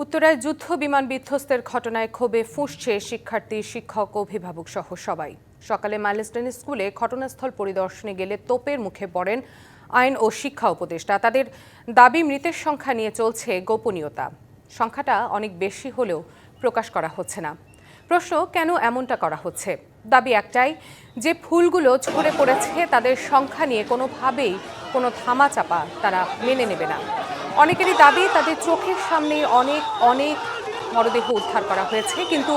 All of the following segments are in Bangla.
উত্তরায় যুদ্ধ বিমান বিধ্বস্তের ঘটনায় ক্ষোভে ফুঁসছে শিক্ষার্থী, শিক্ষক, অভিভাবক সহ সবাই। সকালে মাইলস্টোন স্কুলে ঘটনাস্থল পরিদর্শনে গেলে তোপের মুখে পড়েন আইন ও শিক্ষা উপদেষ্টা। তাদের দাবি, মৃতের সংখ্যা নিয়ে চলছে গোপনীয়তা। সংখ্যাটা অনেক বেশি হলেও প্রকাশ করা হচ্ছে না। প্রশ্ন, কেন এমনটা করা হচ্ছে? দাবি একটাই, যে ফুলগুলো ঝরে পড়েছে তাদের সংখ্যা নিয়ে কোনোভাবেই কোনো ধামাচাপা তারা মেনে নেবে না। অনেকেরই দাবি, তাদের চোখের সামনে অনেক অনেক মরদেহ উদ্ধার করা হয়েছে, কিন্তু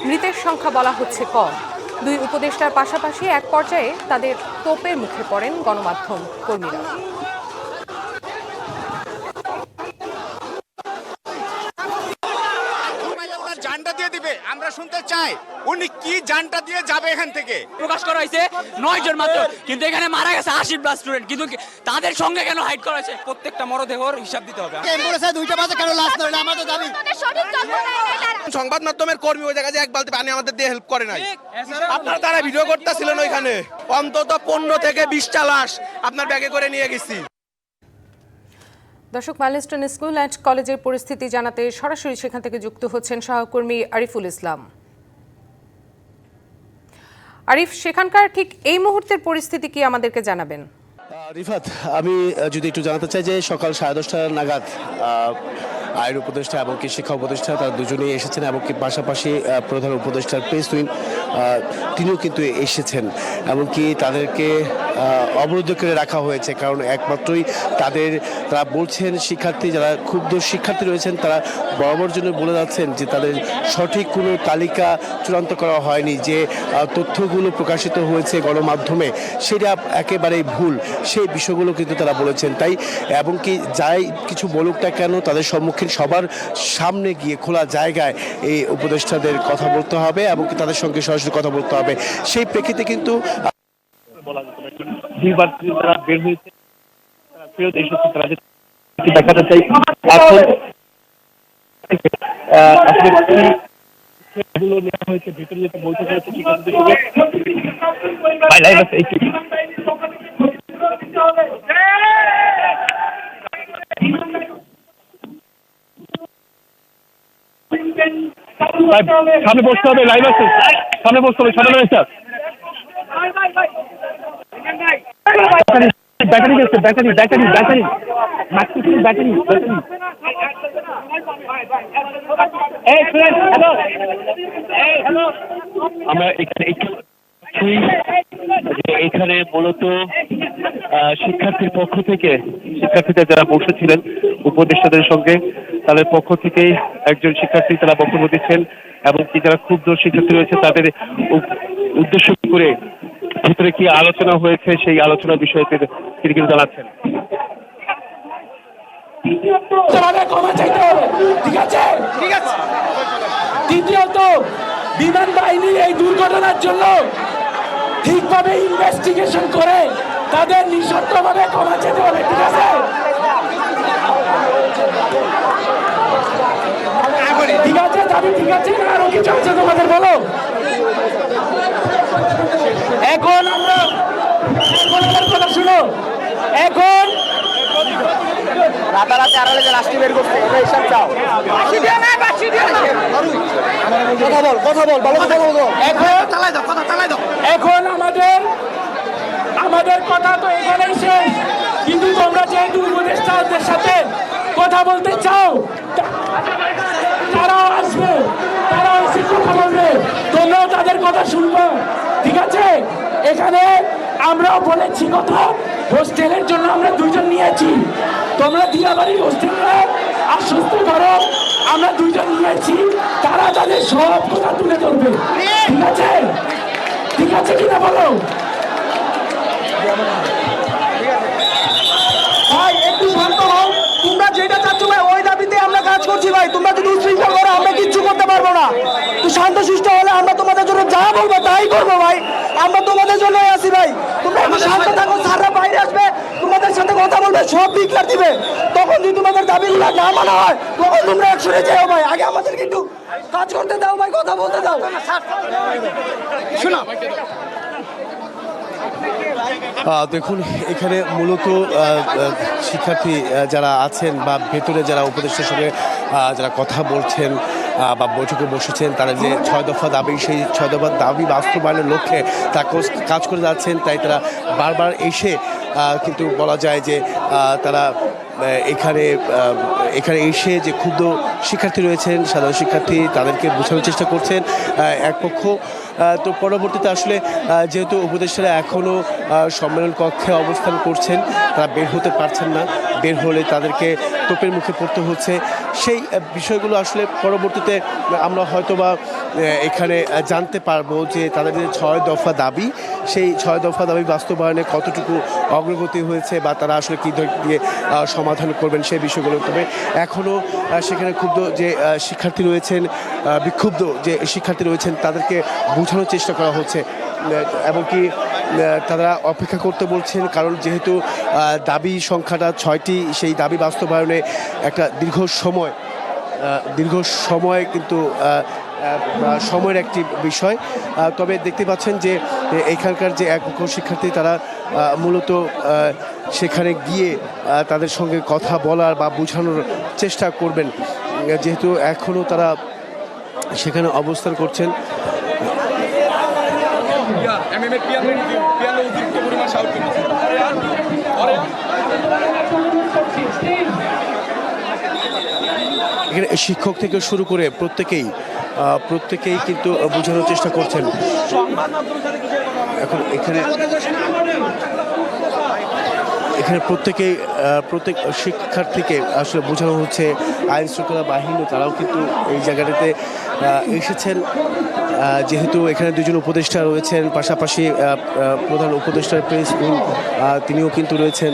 মৃতের সংখ্যা বলা হচ্ছে কম। দুই উপদেষ্টার পাশাপাশি এক পর্যায়ে তাদের তোপের মুখে পড়েন গণমাধ্যম কর্মীরা। জানটা দিয়ে দিবে, আমরা শুনতে চাই উনি কি জানটা দিয়ে যাবে এখান থেকে। প্রকাশ করা হয়েছে 9 জন মাত্র, কিন্তু এখানে মারা গেছে 80+ স্টুডেন্ট, কিন্তু তাদের সঙ্গে কেন হাইড করা হয়েছে? প্রত্যেকটা মরদেহর হিসাব দিতে হবে। অ্যাম্বুলেন্সে 2টা বাজে কেন লাশ ধরে না, আমাদের দাবি। সংবাদ মাধ্যমের কর্মী ওই জায়গায় এক বালতি পানি আমাদের দিয়ে হেল্প করে নাই। আপনারা তারা ভিডিও করতেছিলেন ওইখানে, অন্তত 15 থেকে 20টা লাশ আপনার ব্যাগে করে নিয়ে গেছি। দর্শক, মাইলস্টোন স্কুল অ্যান্ড কলেজের পরিস্থিতি জানাতে সরাসরি সেখান থেকে যুক্ত হচ্ছেন সহকর্মী আরিফুল ইসলাম। আরিফ, সেখানকার ঠিক এই মুহূর্তের পরিস্থিতি কি আমাদেরকে জানাবেন? রিফাত, আমি যদি একটু জানাতে চাই যে সকাল 10:30 নাগাদ আইন উপদেষ্টা এবং কি শিক্ষা উপদেষ্টা তারা দুজনেই এসেছেন, এবং কি পাশাপাশি প্রধান উপদেষ্টার প্রেস উইং তিনিও কিন্তু এসেছেন। এমনকি তাদেরকে অবরুদ্ধ করে রাখা হয়েছে, কারণ একমাত্রই তারা বলছেন শিক্ষার্থী, যারা ক্ষুব্ধ শিক্ষার্থী রয়েছেন তারা বরাবর জন্য বলে যাচ্ছেন যে তাদের সঠিক কোনো তালিকা চূড়ান্ত করা হয়নি, যে তথ্যগুলো প্রকাশিত হয়েছে গণমাধ্যমে সেটা একেবারেই ভুল, সেই বিষয়গুলো কিন্তু তারা বলেছেন। তাই এবং কি যাই কিছু বলুক না কেন, তাদের সম্মুখীন সবার সামনে গিয়ে খোলা জায়গায় এই উপদেষ্টাদের কথা বলতে হবে এবং কি তাদের সঙ্গে সরাসরি কথা বলতে হবে। সেই প্রেক্ষিতে কিন্তু বের হয়েছে, ফেরত এসেছে, তারা দেখাতে চাই নেওয়া হয়েছে, ভেতরে যেতে বলতে হয়েছে সামনে বসতে হবে, লাইভ আছে, সামনে বসতে হবে, সামনে রয়েছে ব্যাটারি গেছে, ব্যাটারি ব্যাটারি ব্যাটারি ব্যাটারি আমরা এখানে মূলত শিক্ষার্থীর পক্ষ থেকে, শিক্ষার্থীরা যারা বসেছিলেন উপদেষ্টাদের সঙ্গে, তাদের পক্ষ থেকেই একজন শিক্ষার্থী তারা বক্তব্য দিচ্ছেন, এবং কি যারা ক্ষুব্ধ শিক্ষার্থী রয়েছে তাদের উদ্দেশ্য করে ভিতরে কি আলোচনা হয়েছে সেই আলোচনার বিষয়ে তিনি কিন্তু জানাচ্ছেন। দ্বিতীয়ত, বিমান বাহিনী এই দুর্ঘটনার জন্য ঠিকভাবে ইনভেস্টিগেশন করে তাদের নিঃশর্তভাবে ক্ষমা চাইতে হবে। ঠিক আছে, ঠিক আছে, দাবি ঠিক আছে, আরো কিছু আছে তোমাদের বলো। এখন আমরা কথা শুনো, এখন রাতারাতি আড়ালে যে লাশটি বের করছে এটা হিসাব চাও। এখন আমাদের কথা তো এখানেই শেষ, কিন্তু তোমরা যেহেতু উপদেষ্টাদের সাথে কথা বলতে চাও, তারাও আসবে, তারাও এসে কথা বলবে, তোমরাও তাদের কথা শুনবো। ঠিক আছে, এখানে আমরাও বলেছি কথা, হোস্টেলের জন্য আমরা 2 জন নিয়েছি, তোমরা দিয়াবাড়ির হোস্টেলে আশ্বস্ত করো, আমরা 2 জন নিয়েছি, তারা তাদের সব কথা তুলে ধরবে। ঠিক আছে, ঠিক আছে কিনা বলো ভাই, একটু শান্ত হও। তোমরা যেটা চাচ্ছ ভাই, ওই দাবিতে আমরা কাজ করছি ভাই। তোমরা যদি উচ্ছৃঙ্খল করো আমরা কিচ্ছু করতে পারবো না। তো শান্তশিষ্ট হলে আমরা তোমাদের জন্য যা বলবো তাই করবো ভাই, আমরা তোমাদের জন্যই আছি ভাই। তোমরা একটু শান্ত থাকো, স্যাররা বাইরে আসবে, তোমাদের সাথে কথা বলবে, সব ডিক্লার দিবে। তখন যদি তোমাদের দাবিগুলো না মানা হয় তখন তোমরা একসঙ্গে যেও ভাই। আগে আমাদেরকে একটু কাজ করতে দাও ভাই, কথা বলতে দাও। শোনো দেখুন এখানে মূলত শিক্ষার্থী যারা আছেন বা ভেতরে যারা উপদেষ্টার সঙ্গে যারা কথা বলছেন বা বৈঠকে বসেছেন, তারা যে 6 দফা দাবি, সেই 6 দফা দাবি বাস্তবায়নের লক্ষ্যে তা কাজ করে যাচ্ছেন। তাই তারা বারবার এসে কিন্তু বলা যায় যে তারা এখানে এসে যে ক্ষুব্ধ শিক্ষার্থী রয়েছেন, সাধারণ শিক্ষার্থী, তাদেরকে বোঝানোর চেষ্টা করছেন এক পক্ষ। তো পরবর্তীতে আসলে যেহেতু উপদেষ্টারা এখনও সম্মেলন কক্ষে অবস্থান করছেন, তারা বের হতে পারছেন না, বের হলে তাদেরকে তোপের মুখে পড়তে হচ্ছে। সেই বিষয়গুলো আসলে পরবর্তীতে আমরা হয়তোবা এখানে জানতে পারবো যে তাদের যে 6 দফা দাবি, সেই 6 দফা দাবি বাস্তবায়নে কতটুকু অগ্রগতি হয়েছে বা তারা আসলে কী দিয়ে সমাধান করবেন সেই বিষয়গুলো। তবে এখনও সেখানে ক্ষুব্ধ যে শিক্ষার্থী রয়েছেন, বিক্ষুব্ধ যে শিক্ষার্থী রয়েছেন, তাদেরকে বোঝানোর চেষ্টা করা হচ্ছে এবং কি তারা অপেক্ষা করতে বলছেন, কারণ যেহেতু দাবি সংখ্যাটা 6টি, সেই দাবি বাস্তবায়নে একটা দীর্ঘ সময় কিন্তু সময়ের একটি বিষয়। তবে দেখতে পাচ্ছেন যে এখানকার যে এক পক্ষ শিক্ষার্থী, তারা মূলত সেখানে গিয়ে তাদের সঙ্গে কথা বলার বা বোঝানোর চেষ্টা করবেন, যেহেতু এখনও তারা সেখানে অবস্থান করছেন। এখানে শিক্ষক থেকে শুরু করে প্রত্যেকেই কিন্তু বোঝানোর চেষ্টা করছেন। এখন এখানে প্রত্যেক শিক্ষার্থীকে আসলে বোঝানো হচ্ছে, আইন শৃঙ্খলা বাহিনী তারাও কিন্তু এই জায়গাটাতে এসেছেন। যেহেতু এখানে দুজন উপদেষ্টা রয়েছেন, পাশাপাশি প্রধান উপদেষ্টার প্রেস তিনিও কিন্তু রয়েছেন।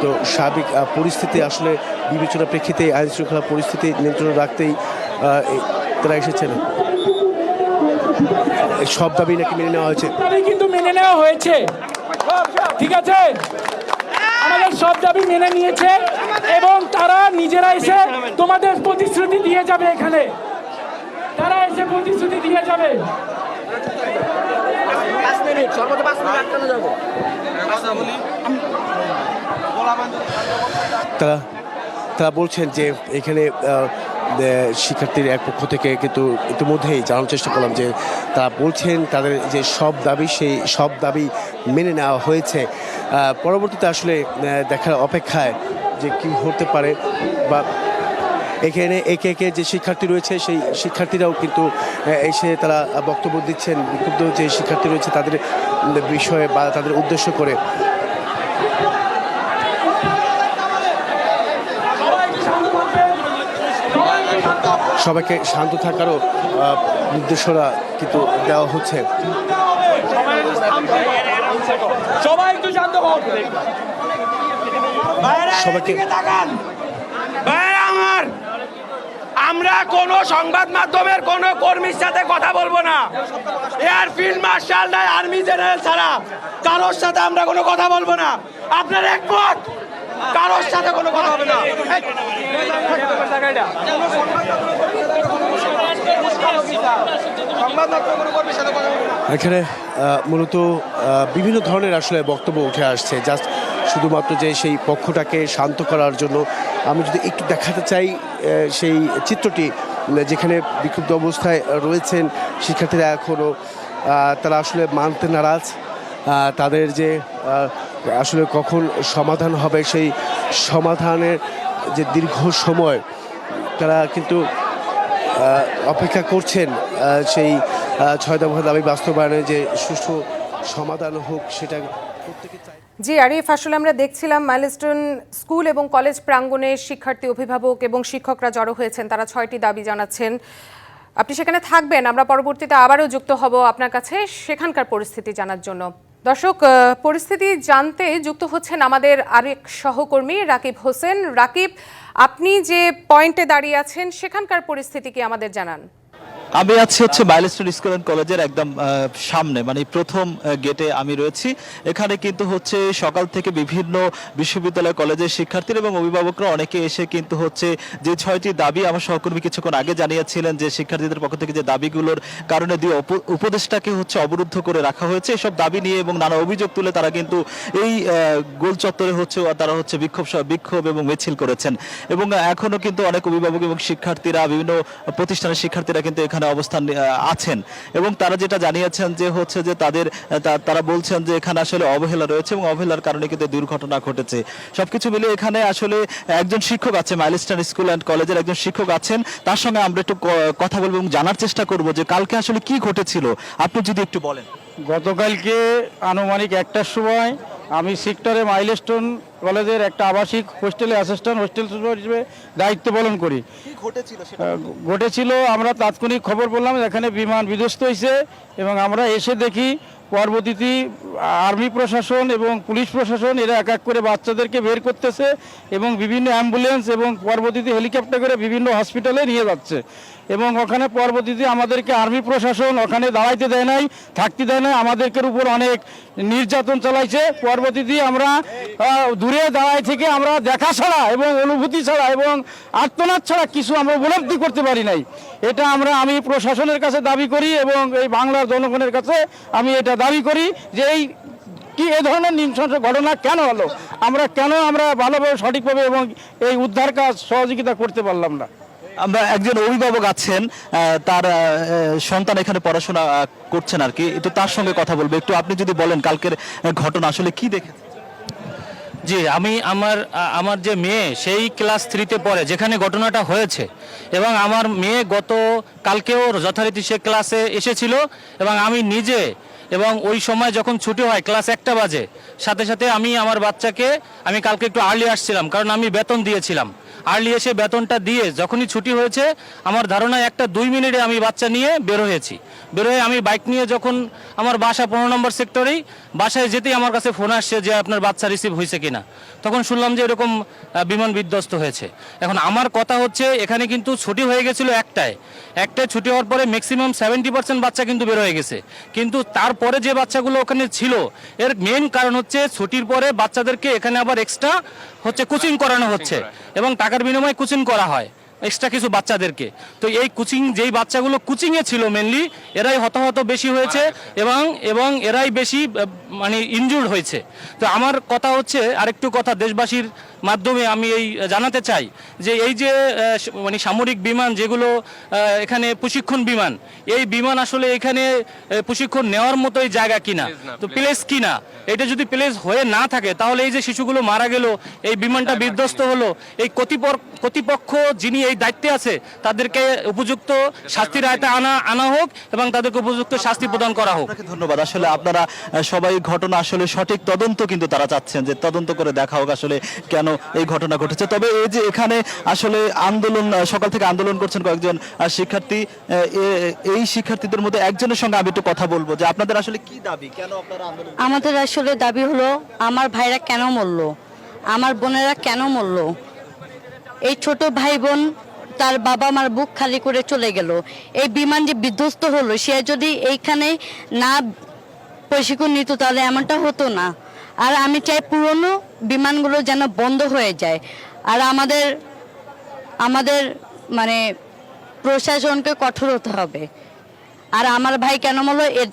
তো সার্বিক পরিস্থিতি আসলে বিবেচনা প্রেক্ষিতে আইন শৃঙ্খলা পরিস্থিতি নিয়ন্ত্রণে রাখতেই তারা এসেছেন। সব দাবি নাকি মেনে নেওয়া হয়েছে, কিন্তু মেনে নেওয়া হয়েছে, ঠিক আছে, আমাদের সব দাবি মেনে নিয়েছে এবং তারা নিজেরা এসে তোমাদের প্রতিশ্রুতি দিয়ে যাবে, এখানে তারা এসে প্রতিশ্রুতি দিয়ে যাবে। তারা বলছেন যে এখানে শিক্ষার্থীর এক পক্ষ থেকে কিন্তু ইতিমধ্যেই জানার চেষ্টা করলাম যে তারা বলছেন তাদের যে সব দাবি, সেই সব দাবি মেনে নেওয়া হয়েছে। পরবর্তীতে আসলে দেখার অপেক্ষায় যে কি হতে পারে, বা এখানে একে একে যে শিক্ষার্থী রয়েছে সেই শিক্ষার্থীরাও কিন্তু এসে তারা বক্তব্য দিচ্ছেন, বিক্ষুব্ধ যে শিক্ষার্থী রয়েছে তাদের বিষয়ে বা তাদের উদ্দেশ্য করে। সবাইকে শান্ত থাকারও নির্দেশনা কিন্তু দেওয়া হচ্ছে। সবাইকে আমরা কোন সংবাদ মাধ্যমের কোন কর্মীর সাথে কথা বলবো না। এয়ার ফিল্ড মার্শাল নাই, আর্মি জেনারেল ছাড়া কারোর সাথে আমরা কোনো কথা বলবো না। আপনার একমত? কারোর সাথে কোনো কথা হবে না। এখানে মূলত বিভিন্ন ধরনের আসলে বক্তব্য উঠে আসছে, জাস্ট শুধুমাত্র যে সেই পক্ষটাকে শান্ত করার জন্য। আমি যদি একটু দেখাতে চাই সেই চিত্রটি, যেখানে বিক্ষুব্ধ অবস্থায় রয়েছেন শিক্ষার্থীরা, এখনও তারা আসলে মানতে নারাজ। তাদের যে আসলে কখন সমাধান হবে, সেই সমাধানের যে দীর্ঘ সময় তারা কিন্তু অপেক্ষা করছেন, সেই 6 দফা দাবি বাস্তবায়নে যে সুষ্ঠু সমাধান হোক, সেটা প্রত্যেকে চায়। জি আরিফ, আসলে আমরা দেখছিলাম মাইলস্টোন স্কুল এবং কলেজ প্রাঙ্গণে শিক্ষার্থী, অভিভাবক এবং শিক্ষকরা জড়ো হয়েছেন, তারা 6টি দাবি জানাচ্ছেন। আপনি সেখানে থাকবেন, আমরা পরবর্তীতে আবারও যুক্ত হব আপনার কাছে সেখানকার পরিস্থিতি জানার জন্য। দর্শক, পরিস্থিতি জানতে যুক্ত হচ্ছেন আমাদের আরেক সহকর্মী রাকিব হোসেন। রাকিব, আপনি যে পয়েন্টে দাঁড়িয়ে আছেন সেখানকার পরিস্থিতি কি আমাদের জানান। আমি আছি হচ্ছে মাইলস্টোন স্কুল অ্যান্ড কলেজের একদম সামনে, মানে প্রথম গেটে আমি রয়েছি। এখানে কিন্তু হচ্ছে সকাল থেকে বিভিন্ন বিশ্ববিদ্যালয় কলেজের শিক্ষার্থীরা এবং অভিভাবকরা অনেকে এসে কিন্তু হচ্ছে যে 6টি দাবি আমার সহকর্মী কিছুক্ষণ আগে জানিয়েছিলেন যে শিক্ষার্থীদের পক্ষ থেকে যে দাবিগুলোর কারণে দুই উপদেষ্টাকে হচ্ছে অবরুদ্ধ করে রাখা হয়েছে, এসব দাবি নিয়ে এবং নানা অভিযোগ তুলে তারা কিন্তু এই গোল চত্বরে হচ্ছে তারা হচ্ছে বিক্ষোভ এবং মিছিল করেছেন। এবং এখনো কিন্তু অনেক অভিভাবক এবং শিক্ষার্থীরা, বিভিন্ন প্রতিষ্ঠানের শিক্ষার্থীরা কিন্তু এখানে অবস্থান আছেন এবং তারা যেটা জানিয়েছেন যে হচ্ছে যে তারা বলছেন যে এখানে আসলে অবহেলা রয়েছে এবং অবহেলার কারণে কিন্তু দুর্ঘটনা ঘটেছে। সবকিছু মিলে এখানে আসলে একজন শিক্ষক আছে, মাইলস্টোন স্কুল অ্যান্ড কলেজের একজন শিক্ষক আছেন, তার সঙ্গে আমরা একটু কথা বলবো এবং জানার চেষ্টা করব যে কালকে আসলে কি ঘটেছিল, আপনি যদি একটু বলেন। গতকালকে আনুমানিক 1টার সময় আমি সেক্টরে মাইলস্টোন কলেজের একটা আবাসিক হোস্টেলে অ্যাসিস্ট্যান্ট হোস্টেল সুপার হিসেবে দায়িত্ব পালন করি। ঘটেছিল আমরা তাৎক্ষণিক খবর পেলাম এখানে বিমান বিধ্বস্ত হয়েছে এবং আমরা এসে দেখি পরবর্তীতে আর্মি প্রশাসন এবং পুলিশ প্রশাসন এরা এক এক করে বাচ্চাদেরকে বের করতেছে এবং বিভিন্ন অ্যাম্বুলেন্স এবং পরবর্তীতে হেলিকপ্টার করে বিভিন্ন হসপিটালে নিয়ে যাচ্ছে এবং ওখানে পরবর্তীতে আমাদেরকে আর্মি প্রশাসন ওখানে দাঁড়াইতে দেয় নাই, থাকতে দেয় নাই, আমাদেরকে উপর অনেক নির্যাতন চালাইছে। পরবর্তীতে আমরা দূরে দাঁড়াই থেকে আমরা দেখা ছাড়া এবং অনুভূতি ছাড়া এবং আর্তনাদ ছাড়া কিছু আমরা উপলব্ধি করতে পারি নাই। এটা আমি প্রশাসনের কাছে দাবি করি এবং এই বাংলার জনগণের কাছে আমি এটা দাবি করি যে এই ধরনের নৃশংস ঘটনা কেন হলো, আমরা ভালোভাবে সঠিকভাবে এবং এই উদ্ধার কাজ সহযোগিতা করতে পারলাম না। আমরা একজন অভিভাবক আছেন, তার সন্তান এখানে পড়াশোনা করছেন আর কি, তো তার সঙ্গে কথা বলবো। একটু আপনি যদি বলেন কালকের ঘটনা আসলে কি দেখেছেন। জি, আমি আমার যে মেয়ে সেই ক্লাস 3-তে পড়ে যেখানে ঘটনাটা হয়েছে এবং আমার মেয়ে গত কালকেও যথারীতি সে ক্লাসে এসেছিল এবং আমি নিজে এবং ওই সময় যখন ছুটি হয় ক্লাস 1টা বাজে, সাথে সাথে আমি আমার বাচ্চাকে আমি কালকে একটু আর্লি আসছিলাম কারণ আমি বেতন দিয়েছিলাম। আর্লি এসে বেতনটা দিয়ে যখনই ছুটি হয়েছে আমার ধারণা 1-2 মিনিটে আমি বাচ্চা নিয়ে বের হয়ে আমি বাইক নিয়ে যখন আমার বাসা 15 নম্বর সেক্টরেই, বাসায় যেতেই আমার কাছে ফোন আসছে যে আপনার বাচ্চা রিসিভ হয়েছে কিনা। তখন শুনলাম যে এরকম বিমান বিধ্বস্ত হয়েছে। এখন আমার কথা হচ্ছে এখানে কিন্তু ছুটি হয়ে গেছিল একটায় ছুটি হওয়ার পরে ম্যাক্সিমাম 70% বাচ্চা কিন্তু বের হয়ে গেছে, কিন্তু তারপরে যে বাচ্চাগুলো ওখানে ছিল এর মেন কারণ হচ্ছে ছুটির পরে বাচ্চাদেরকে এখানে আবার এক্সট্রা হচ্ছে কোচিং করানো হচ্ছে এবং টাকার বিনিময়ে কোচিং করা হয় এক্সট্রা কিছু বাচ্চাদেরকে। তো এই যেই বাচ্চাগুলো কোচিংয়ে ছিল মেনলি এরাই হতাহত বেশি হয়েছে এবং এরাই বেশি মানে ইনজুর্ড হয়েছে। তো আমার কথা হচ্ছে আরেকটু কথা দেশবাসীর মাধ্যমে আমি এই জানাতে চাই যে এই যে মানে সামরিক বিমান যেগুলো এখানে প্রশিক্ষণ বিমান, এই বিমান আসলে এখানে প্রশিক্ষণ নেওয়ার মতোই জায়গা কিনা, তো প্লেস কিনা। এটা যদি প্লেস হয়ে না থাকে তাহলে এই যে শিশুগুলো মারা গেল, এই বিমানটা বিধ্বস্ত হলো, এই কর্তৃপক্ষ যিনি এই দায়িত্বে আছে তাদেরকে উপযুক্ত শাস্তির আয়তা আনা হোক এবং তাদেরকে উপযুক্ত শাস্তি প্রদান করা হোক। ধন্যবাদ। আসলে আপনারা সবাই ঘটনা আসলে সঠিক তদন্ত কিন্তু তারা চাচ্ছেন যে তদন্ত করে দেখা হোক আসলে কেন এই ঘটনা ঘটেছে। তবে এই যে এখানে আসলে আন্দোলন, সকাল থেকে আন্দোলন করছেন কয়েকজন শিক্ষার্থী, এই শিক্ষার্থীদের মধ্যে একজনের সঙ্গে আমি একটু কথা বলবো যে আপনাদের আসলে কি দাবি, কেন আপনারা আন্দোলন। আমাদের আসলে দাবি হলো আমার ভাইরা কেন মরলো, আমার বোনেরা কেন মরলো, এই ছোট ভাই বোন তার বাবা মার বুক খালি করে চলে গেল, এই বিমান যে বিধ্বস্ত হলো সে যদি এইখানে না প্রশিক্ষণ নিত তাহলে এমনটা হতো না। আর আমি চাই পুরনো বিমানগুলো যেন বন্ধ হয়ে যায় আর আমাদের মানে প্রশাসনকে কঠোর হতে হবে। আর আমার ভাই কেন মরলো এর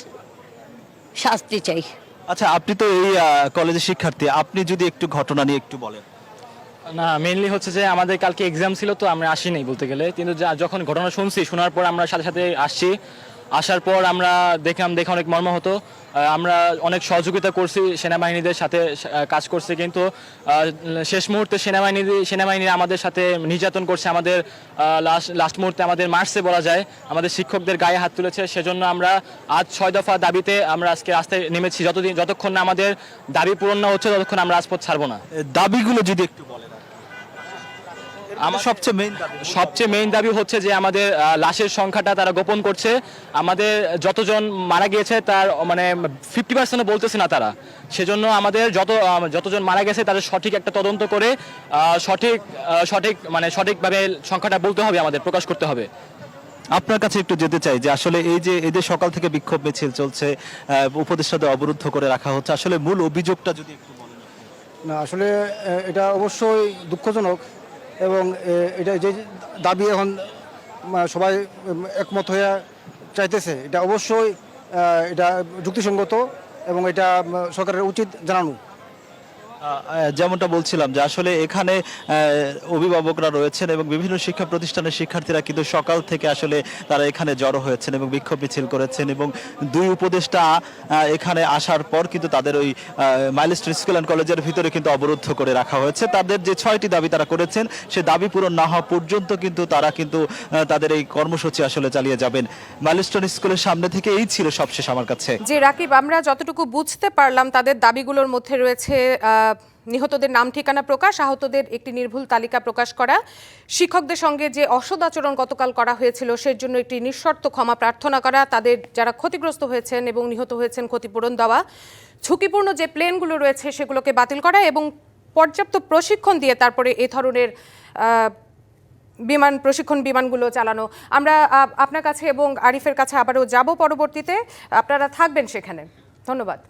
শাস্তি চাই। আচ্ছা, আপনি তো এই কলেজের শিক্ষার্থী, আপনি যদি একটু ঘটনা নিয়ে একটু বলেন। না, মেইনলি হচ্ছে যে আমাদের কালকে এক্সাম ছিল তো আমরা আসিনি বলতে গেলে, কিন্তু যখন ঘটনা শোনার পর আমরা সাথে সাথে আসার পর আমরা দেখে অনেক মর্মাহত। আমরা অনেক সহযোগিতা করছি, সেনাবাহিনীদের সাথে কাজ করছি, কিন্তু শেষ মুহূর্তে সেনাবাহিনী আমাদের সাথে নির্যাতন করছে, আমাদের লাস্ট মুহূর্তে আমাদের মার্চে বলা যায় আমাদের শিক্ষকদের গায়ে হাত তুলেছে। সেজন্য আমরা আজ 6 দফা দাবিতে আমরা আজকে রাস্তায় নেমেছি। যতক্ষণ না আমাদের দাবি পূরণ না হচ্ছে ততক্ষণ আমরা রাজপথ ছাড়বো না। দাবিগুলো যদি একটু বলেন। আমার সবচেয়ে মেইন দাবি হচ্ছে যে আমাদের লাশের সংখ্যাটা তারা গোপন করছে। আমাদের যতজন মারা গিয়েছে তার মানে 50% বলতেছে না তারা। সেজন্য আমাদের যতজন মারা গেছে তাদের সঠিক একটা তদন্ত করে সঠিকভাবে সংখ্যাটা বলতে হবে, আমাদের প্রকাশ করতে হবে। আপনার কাছে একটু যেতে চাই যে আসলে এই যে সকাল থেকে বিক্ষোভ মিছিল চলছে, উপদেষ্টাদের অবরুদ্ধ করে রাখা হচ্ছে, আসলে মূল অভিযোগটা যদি একটু বলেন। না আসলে এটা অবশ্যই দুঃখজনক এবং এটা যে দাবি এখন সবাই একমত হয়ে চাইতেছে, এটা অবশ্যই এটা যুক্তিসঙ্গত এবং এটা সরকারের উচিত জানানো। যেমনটা বলছিলাম যে আসলে এখানে অভিভাবকরা রয়েছেন এবং বিভিন্ন শিক্ষা প্রতিষ্ঠানের শিক্ষার্থীরা কিন্তু সকাল থেকে আসলে তারা এখানে জড়ো হয়েছেন এবং বিক্ষোভ মিছিল করেছেন এবং দুই উপদেষ্টা এখানে আসার পর কিন্তু তাদের ওই মাইলস্টোন স্কুল অ্যান্ড কলেজের ভিতরে কিন্তু অবরুদ্ধ করে রাখা হয়েছে। তাদের যে 6টি দাবি তারা করেছেন সে দাবি পূরণ না হওয়া পর্যন্ত কিন্তু তারা কিন্তু তাদের এই কর্মসূচি আসলে চালিয়ে যাবেন। মাইলস্টোন স্কুলের সামনে থেকে এই ছিল সবশেষ আমার কাছে। যে রাকিব, আমরা যতটুকু বুঝতে পারলাম তাদের দাবিগুলোর মধ্যে রয়েছে নিহতদের নাম ঠিকানা প্রকাশ, আহতদের একটি নির্ভুল তালিকা প্রকাশ করা, শিক্ষকদের সঙ্গে যে অসদাচরণ গতকাল করা হয়েছিল সের জন্য একটি নিঃশর্ত ক্ষমা প্রার্থনা করা, তাদের যারা ক্ষতিগ্রস্ত হয়েছেন এবং নিহত হয়েছেন ক্ষতিপূরণ দেওয়া, ঝুঁকিপূর্ণ যে প্লেনগুলো রয়েছে সেগুলোকে বাতিল করা এবং পর্যাপ্ত প্রশিক্ষণ দিয়ে তারপরে এ ধরনের বিমানগুলো চালানো। আমরা আপনার কাছে এবং আরিফের কাছে আবারও যাব পরবর্তীতে, আপনারা থাকবেন সেখানে। ধন্যবাদ।